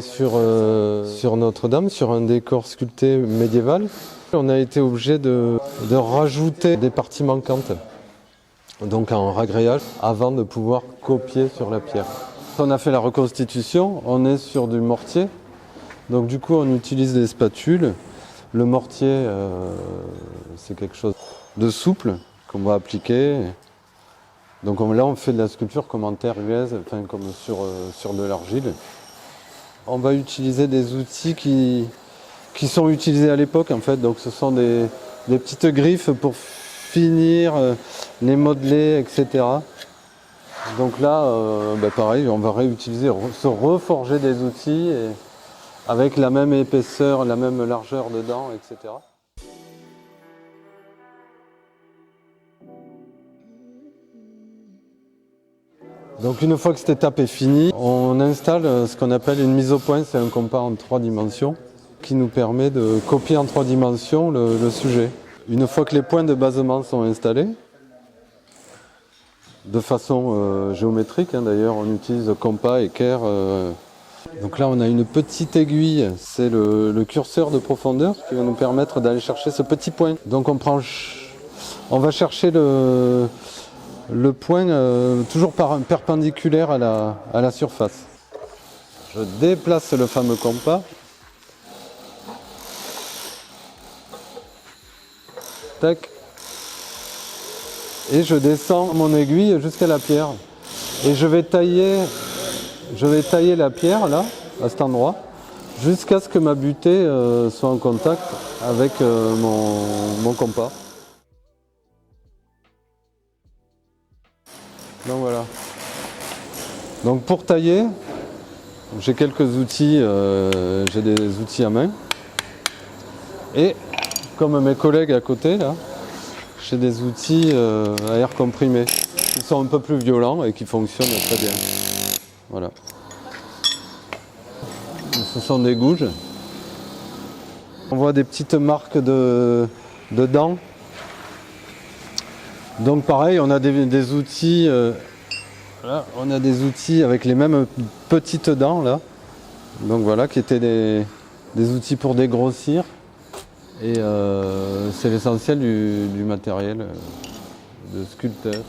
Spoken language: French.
travaille sur Notre-Dame, sur un décor sculpté médiéval. On a été obligé de rajouter des parties manquantes, donc en ragréage, avant de pouvoir copier sur la pierre. On a fait la reconstitution, on est sur du mortier, donc du coup on utilise des spatules. Le mortier, c'est quelque chose de souple qu'on va appliquer. Donc là on fait de la sculpture comme en terre glaise, enfin comme sur de l'argile. On va utiliser des outils qui sont utilisés à l'époque en fait, donc ce sont des petites griffes pour finir, les modeler, etc. Donc là, pareil, on va réutiliser, se reforger des outils avec la même épaisseur, la même largeur dedans, etc. Donc une fois que cette étape est finie, on installe ce qu'on appelle une mise au point, c'est un compas en 3 dimensions qui nous permet de copier en 3 dimensions le sujet. Une fois que les points de basement sont installés, de façon géométrique d'ailleurs, on utilise compas, équerre. Donc là on a une petite aiguille, c'est le curseur de profondeur qui va nous permettre d'aller chercher ce petit point. Donc on va chercher le point toujours perpendiculaire à la surface. Je déplace le fameux compas. Tac. Et je descends mon aiguille jusqu'à la pierre. Et je vais tailler la pierre là, à cet endroit, jusqu'à ce que ma butée soit en contact avec mon compas. Donc voilà. Donc pour tailler, j'ai quelques outils, j'ai des outils à main. Et comme mes collègues à côté là, j'ai des outils à air comprimé qui sont un peu plus violents et qui fonctionnent très bien. Voilà. Ce sont des gouges. On voit des petites marques de dents. Donc pareil, on a des outils. Là, on a des outils avec les mêmes petites dents là. Donc voilà, qui étaient des outils pour dégrossir. Et c'est l'essentiel du matériel de sculpteur.